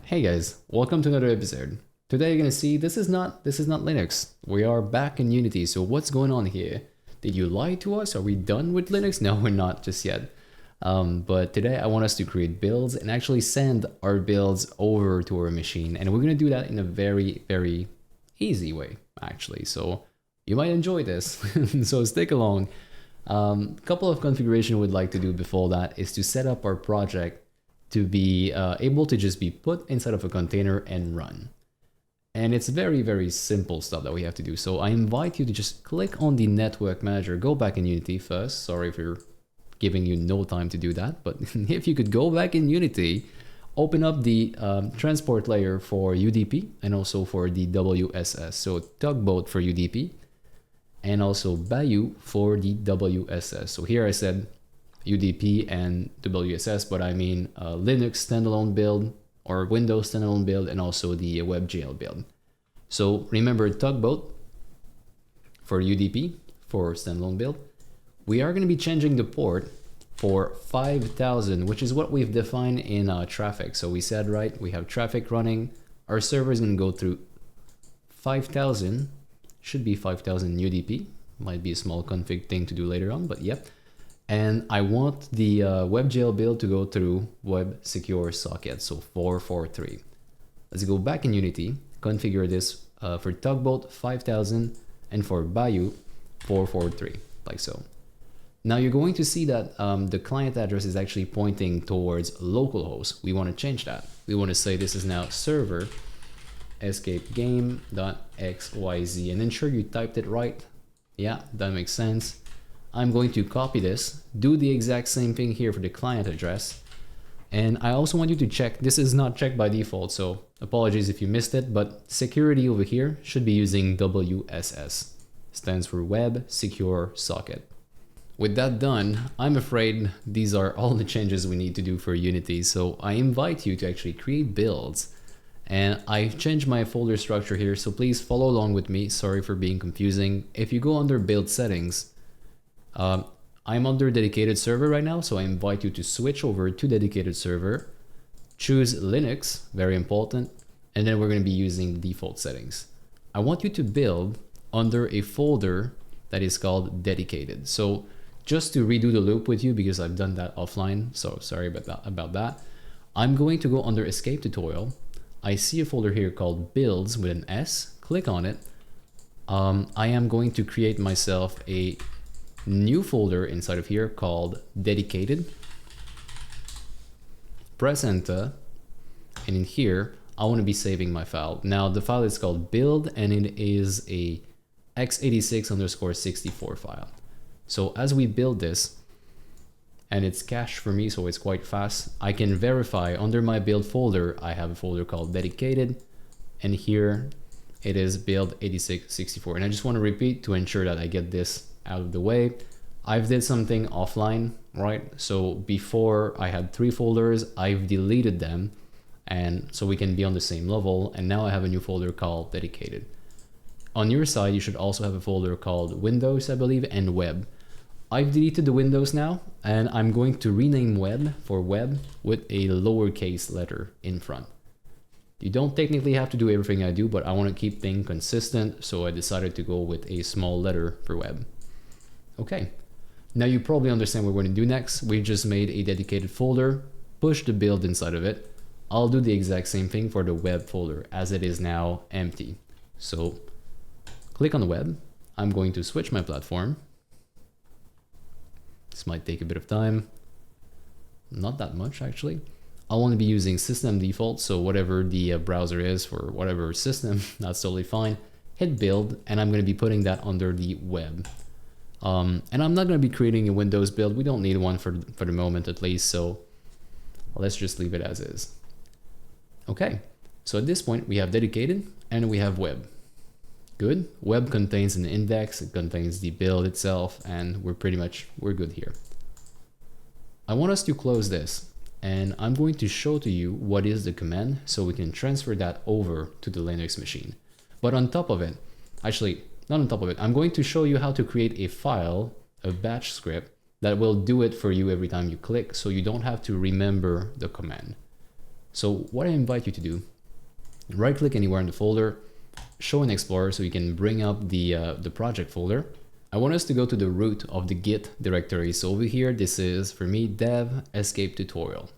Hey guys, welcome to another episode. Today you're gonna see this is not Linux. We are back in Unity. So what's going on here? Did you lie to us? Are we done with Linux? No, we're not just yet. But today I want us to create builds and actually send our builds over to our machine, and we're gonna do that in a very easy way actually. So you might enjoy this. So stick along. Couple of configuration we'd like to do before that is to set up our project to be able to just be put inside of a container and run. And it's very simple stuff that we have to do. So I invite you to just click on the network manager, go back in Unity first. Sorry if you're giving you no time to do that, but if you could go back in Unity, open up the transport layer for UDP and also for the WSS. So tugboat for UDP and also Bayou for the WSS. So here I said UDP and WSS, but I mean Linux standalone build or Windows standalone build and also the WebGL build. So remember tugboat for UDP for standalone build. We are going to be changing the port for 5000, which is what we've defined in traffic. So we said, right, we have traffic running. Our server is going to go through 5000, should be 5000 UDP. Might be a small config thing to do later on, but yep. And I want the WebGL build to go through web secure socket, so 443. Let's go back in Unity, configure this for tugboat 5000 and for Bayou 443, like so. Now you're going to see that the client address is actually pointing towards localhost. We want to change that. We want to say this is now server escape game.xyz and ensure you typed it right. Yeah, that makes sense. I'm going to copy this, do the exact same thing here for the client address. And I also want you to check, this is not checked by default, so apologies if you missed it, but security over here should be using WSS, stands for Web Secure Socket. With that done, I'm afraid these are all the changes we need to do for Unity, so I invite you to actually create builds. And I've changed my folder structure here, so please follow along with me. Sorry for being confusing. If you go under build settings, I'm under dedicated server right now, so I invite you to switch over to dedicated server, choose Linux, very important, and then we're going to be using default settings. I want you to build under a folder that is called dedicated. So just to redo the loop with you, because I've done that offline, so sorry about that. I'm going to go under escape tutorial. I see a folder here called builds with an S, click on it. I am going to create myself a new folder inside of here called dedicated. Press enter, and in here I want to be saving my file. Now the file is called build and it is a x86_64 file. So as we build this, and it's cached for me, so it's quite fast, I can verify under my build folder I have a folder called dedicated, and here it is build 8664. And I just want to repeat to ensure that I get this out of the way. I've did something offline, right? So before I had 3 folders, I've deleted them, and so we can be on the same level. And now I have a new folder called dedicated. On your side, you should also have a folder called Windows, I believe, and web. I've deleted the Windows now, and I'm going to rename web for web with a lowercase letter in front. You don't technically have to do everything I do, but I want to keep things consistent, so I decided to go with a small letter for web. Okay, now you probably understand what we're going to do next. We just made a dedicated folder, push the build inside of it. I'll do the exact same thing for the web folder as it is now empty. So click on the web. I'm going to switch my platform. This might take a bit of time. Not that much actually. I want to be using system default, so whatever the browser is for whatever system, that's totally fine. Hit build, and I'm going to be putting that under the web. And I'm not going to be creating a Windows build. We don't need one for the moment at least, so let's just leave it as is. Okay, so at this point we have dedicated and we have web. Good. Web contains an index, it contains the build itself, and we're good here. I want us to close this, and I'm going to show to you what is the command so we can transfer that over to the Linux machine. But on top of it, actually, not on top of it, I'm going to show you how to create a file, a batch script, that will do it for you every time you click, so you don't have to remember the command. So what I invite you to do, right click anywhere in the folder, show in Explorer so you can bring up the project folder. I want us to go to the root of the Git directory. So over here, this is for me dev escape tutorial.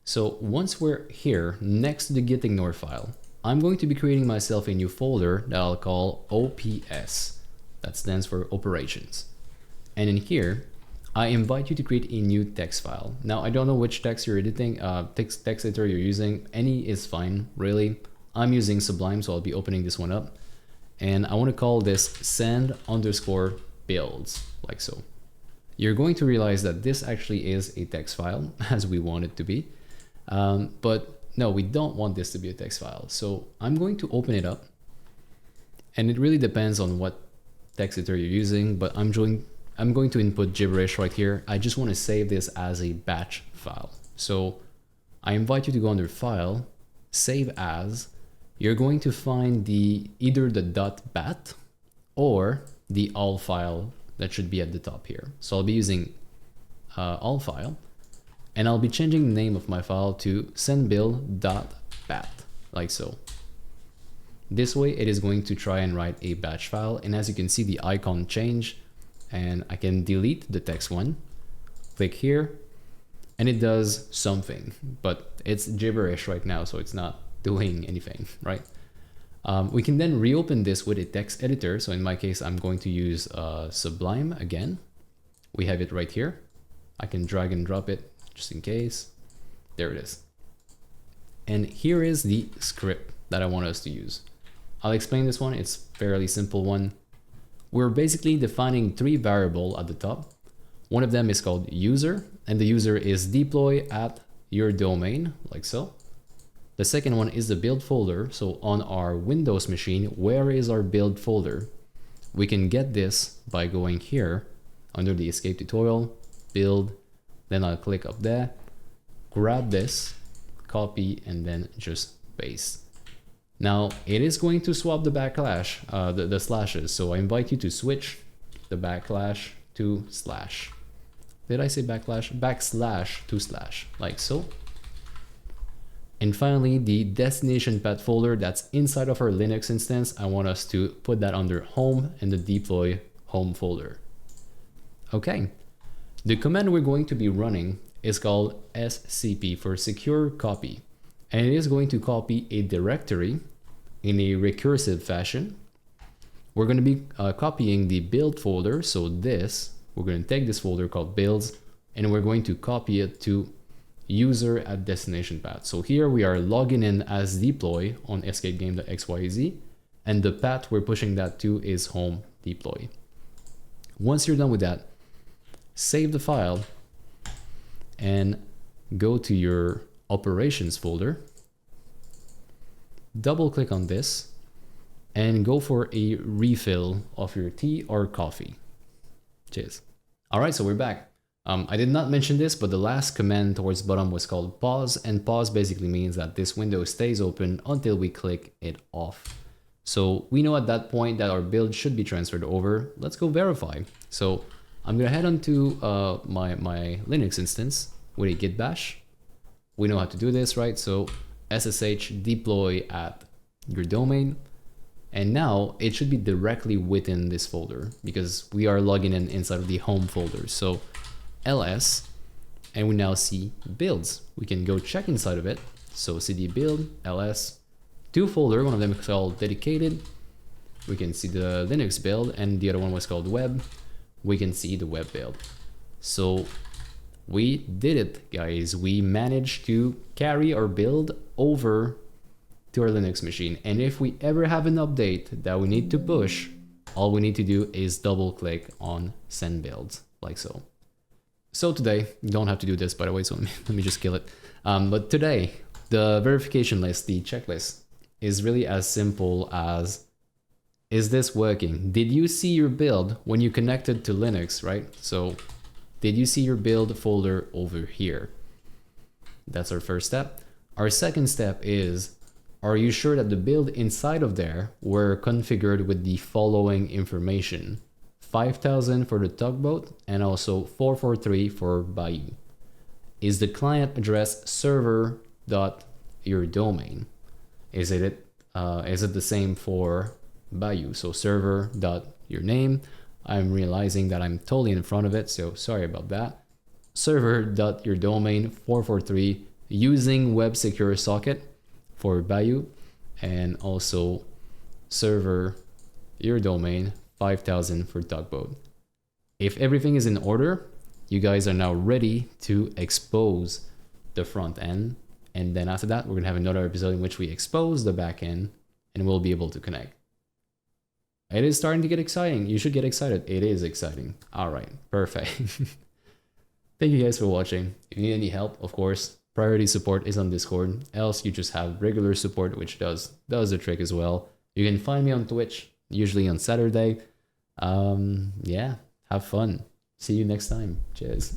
So once we're here next to the git ignore file, I'm going to be creating myself a new folder that I'll call OPS. That stands for operations. And in here, I invite you to create a new text file. Now, I don't know which text you're editing, text editor you're using. Any is fine, really. I'm using Sublime, so I'll be opening this one up. And I want to call this send_builds, like so. You're going to realize that this actually is a text file, as we want it to be. But no, we don't want this to be a text file. So I'm going to open it up. And it really depends on what text editor you're using, but I'm going to input gibberish right here. I just want to save this as a batch file. So I invite you to go under File, Save As. You're going to find either the .bat or the all file that should be at the top here. So I'll be using all file, and I'll be changing the name of my file to sendbuild.bat, like so. This way it is going to try and write a batch file, and as you can see the icon change, and I can delete the text one, click here, and it does something, but it's gibberish right now, so it's not doing anything, right? We can then reopen this with a text editor. So in my case, I'm going to use Sublime again. We have it right here. I can drag and drop it just in case. There it is. And here is the script that I want us to use. I'll explain this one. It's a fairly simple one. We're basically defining 3 variables at the top. One of them is called user, and the user is deploy at YourDomain, like so. The second one is the build folder. So on our Windows machine, where is our build folder? We can get this by going here under the escape tutorial, build, then I'll click up there, grab this, copy, and then just paste. Now it is going to swap the backslash, the slashes. So I invite you to switch the backslash to slash. Did I say backslash? Backslash to slash, like so. And finally, the destinationPath folder that's inside of our Linux instance, I want us to put that under home and the deploy home folder. Okay, the command we're going to be running is called scp for secure copy. And it is going to copy a directory in a recursive fashion. We're going to be copying the build folder. So we're going to take this folder called builds, and we're going to copy it to user at destinationPath. So here we are logging in as deploy on escapegame.xyz, and the path we're pushing that to is home deploy. Once you're done with that, save the file and go to your operations folder, double click on this, and go for a refill of your tea or coffee. Cheers. All right, so we're back. I did not mention this, but the last command towards bottom was called pause, and pause basically means that this window stays open until we click it off. So we know at that point that our build should be transferred over. Let's go verify. So I'm gonna head onto my Linux instance with a git bash. We know how to do this, right? So ssh deploy at YourDomain. And now it should be directly within this folder because we are logging in inside of the home folder. So ls, and we now see builds. We can go check inside of it. So cd build ls, 2 folder, one of them is called dedicated. We can see the Linux build, and the other one was called web. We can see the web build. So we did it, guys. We managed to carry our build over to our Linux machine. And if we ever have an update that we need to push, all we need to do is double click on send builds, like so. So today, you don't have to do this, by the way, so let me just kill it. But today, the verification list, the checklist, is really as simple as, is this working? Did you see your build when you connected to Linux, right? So did you see your build folder over here? That's our first step. Our second step is, are you sure that the build inside of there were configured with the following information? 5000 for the tugboat and also 443 for Bayou. Is the client address server.php your domain. Is it the same for Bayou? So server dot your name. I'm realizing that I'm totally in front of it, so sorry about that. Server dot your domain 443 using web secure socket for Bayou, and also server your domain 5000 for Tugboat. If everything is in order, you guys are now ready to expose the front end. And then after that, we're gonna have another episode in which we expose the back end and we'll be able to connect. It is starting to get exciting. You should get excited. It is exciting. All right, perfect. Thank you guys for watching. If you need any help, of course, priority support is on Discord. Else you just have regular support, which does the trick as well. You can find me on Twitch, usually on Saturday. Yeah, have fun. See you next time. Cheers.